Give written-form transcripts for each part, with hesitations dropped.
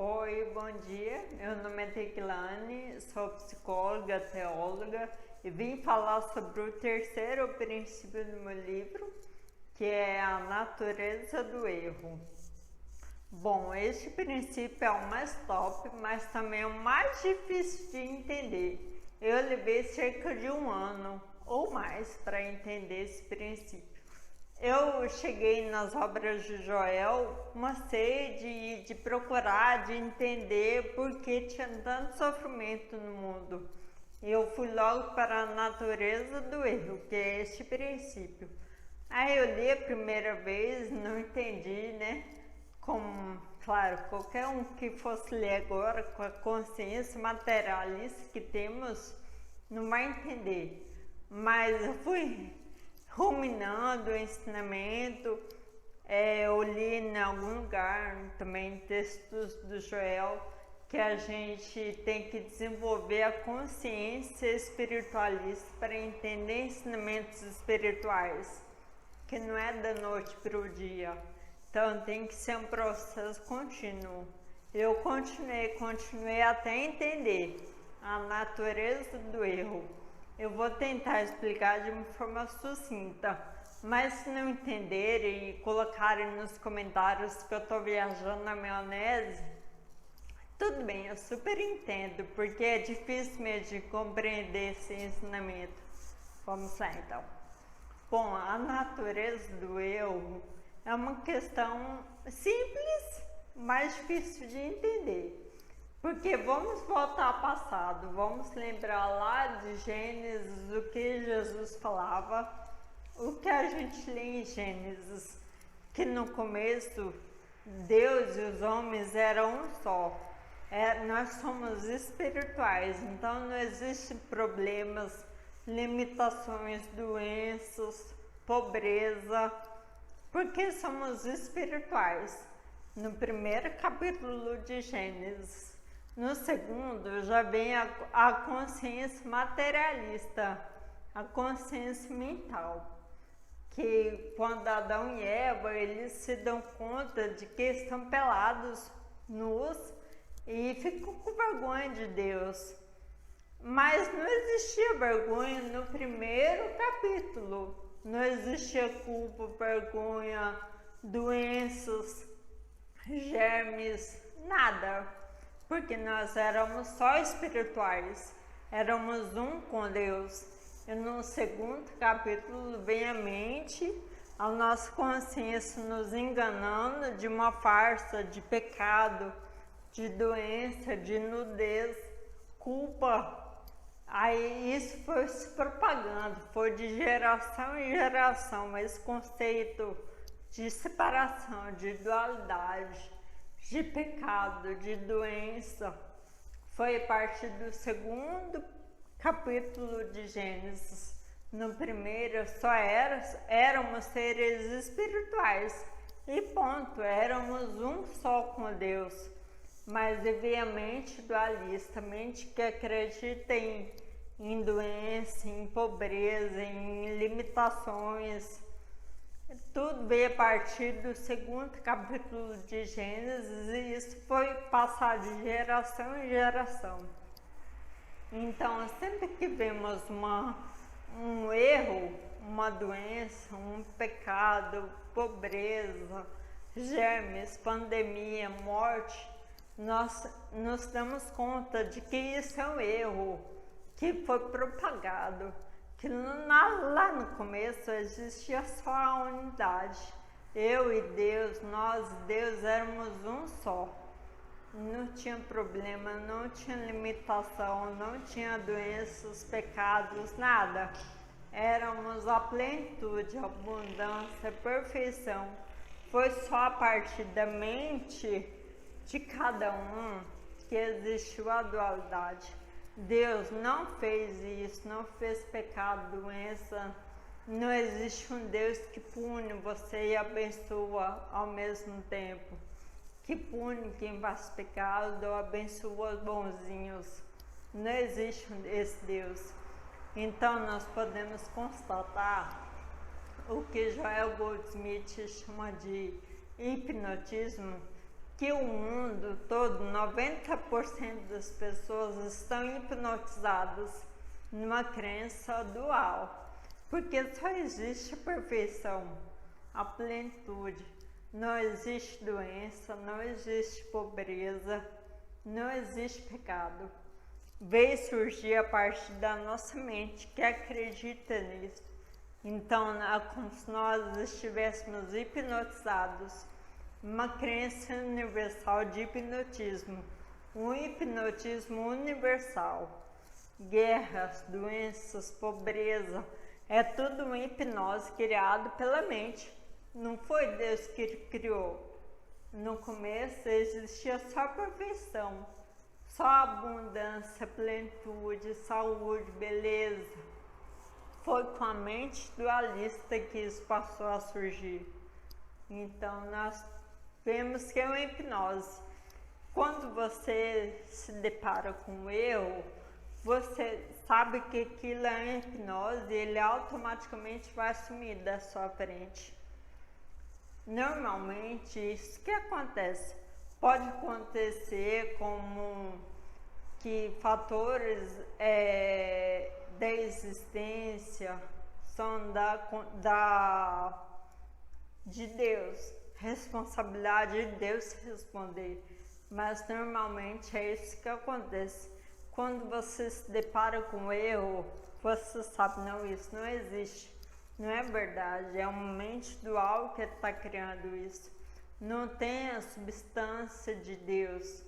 Oi, bom dia. Meu nome é Tequilane, sou psicóloga, teóloga e vim falar sobre o terceiro princípio do meu livro, que é a natureza do erro. Bom, este princípio é o mais top, mas também é o mais difícil de entender. Eu levei cerca de 1 ano ou mais para entender esse princípio. Eu cheguei nas obras de Joel com uma sede de procurar, de entender por que tinha tanto sofrimento no mundo. Eu fui logo para a natureza do erro, que é este princípio. Aí eu li a primeira vez, não entendi, né? Como, claro, qualquer um que fosse ler agora com a consciência materialista que temos, não vai entender. Mas eu fui ruminando o ensinamento, eu li em algum lugar também textos do Joel que a gente tem que desenvolver a consciência espiritualista para entender ensinamentos espirituais, que não é da noite para o dia. Então tem que ser um processo contínuo. Eu continuei até entender a natureza do erro. Eu vou tentar explicar de uma forma sucinta, mas se não entenderem e colocarem nos comentários que eu estou viajando na maionese, tudo bem, eu super entendo, porque é difícil mesmo de compreender esse ensinamento. Vamos lá então. Bom, a natureza do erro é uma questão simples, mas difícil de entender. Porque vamos voltar ao passado, vamos lembrar lá de Gênesis, o que Jesus falava, o que a gente lê em Gênesis, que no começo Deus e os homens eram um só. Nós somos espirituais, então não existem problemas, limitações, doenças, pobreza, porque somos espirituais. No primeiro capítulo de Gênesis. No segundo, já vem a consciência materialista, a consciência mental, que quando Adão e Eva, eles se dão conta de que estão pelados, nus, e ficam com vergonha de Deus. Mas não existia vergonha no primeiro capítulo, não existia culpa, vergonha, doenças, germes, nada. Porque nós éramos só espirituais, éramos um com Deus. E no segundo capítulo vem a mente, a nossa consciência nos enganando de uma farsa de pecado, de doença, de nudez, culpa. Aí isso foi se propagando, foi de geração em geração, esse conceito de separação, de dualidade, de pecado, de doença, foi a partir do segundo capítulo de Gênesis. No primeiro só éramos seres espirituais e ponto, éramos um só com Deus. Mas devia a mente dualista, mente que acredita em doença, em pobreza, em limitações. Tudo veio a partir do segundo capítulo de Gênesis e isso foi passado de geração em geração. Então, sempre que vemos um erro, uma doença, um pecado, pobreza, germes, pandemia, morte, nós nos damos conta de que isso é um erro que foi propagado. Que lá no começo existia só a unidade. Eu e Deus, nós e Deus éramos um só. Não tinha problema, não tinha limitação, não tinha doenças, pecados, nada. Éramos a plenitude, a abundância, a perfeição. Foi só a partir da mente de cada um que existiu a dualidade. Deus não fez isso, não fez pecado, doença. Não existe um Deus que pune você e abençoa ao mesmo tempo. Que pune quem faz pecado ou abençoa os bonzinhos. Não existe esse Deus. Então nós podemos constatar o que Joel Goldsmith chama de hipnotismo, que o mundo todo, 90% das pessoas estão hipnotizadas numa crença dual, porque só existe a perfeição, a plenitude, não existe doença, não existe pobreza, não existe pecado. Veio surgir a partir da nossa mente que acredita nisso. Então, é como se nós estivéssemos hipnotizados, uma crença universal de hipnotismo, um hipnotismo universal. Guerras, doenças, pobreza, é tudo uma hipnose criada pela mente. Não foi Deus que criou. No começo existia só perfeição, só abundância, plenitude, saúde, beleza. Foi com a mente dualista que isso passou a surgir. Então nós vemos que é uma hipnose. Quando você se depara com o erro, você sabe que aquilo é uma hipnose e ele automaticamente vai sumir da sua frente. Normalmente isso que acontece. Pode acontecer como que fatores da existência são de Deus, responsabilidade de Deus responder, mas normalmente é isso que acontece. Quando você se depara com um erro, você sabe, não, isso não existe, não é verdade, é uma mente dual que está criando isso, não tem a substância de Deus,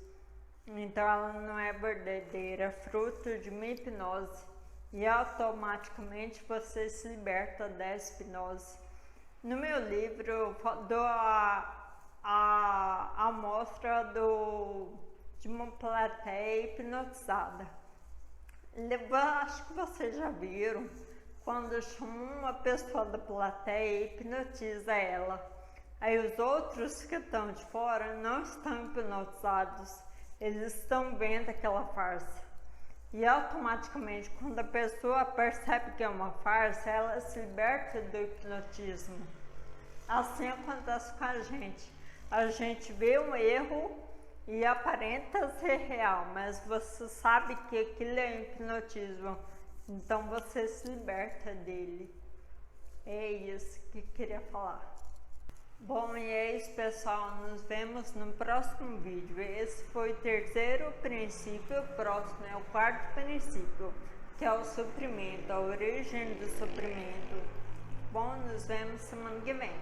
então ela não é verdadeira, é fruto de uma hipnose, e automaticamente você se liberta dessa hipnose. No meu livro eu dou a amostra de uma plateia hipnotizada. Eu acho que vocês já viram, quando chamam uma pessoa da plateia e hipnotiza ela. Aí os outros que estão de fora não estão hipnotizados, eles estão vendo aquela farsa. E automaticamente, quando a pessoa percebe que é uma farsa, ela se liberta do hipnotismo. Assim acontece com a gente. A gente vê um erro e aparenta ser real, mas você sabe que aquilo é hipnotismo, então você se liberta dele. É isso que eu queria falar. Bom, e é isso, pessoal, nos vemos no próximo vídeo. Esse foi o terceiro princípio, o próximo é o quarto princípio, que é o sofrimento, a origem do sofrimento. Bom, nos vemos semana que vem.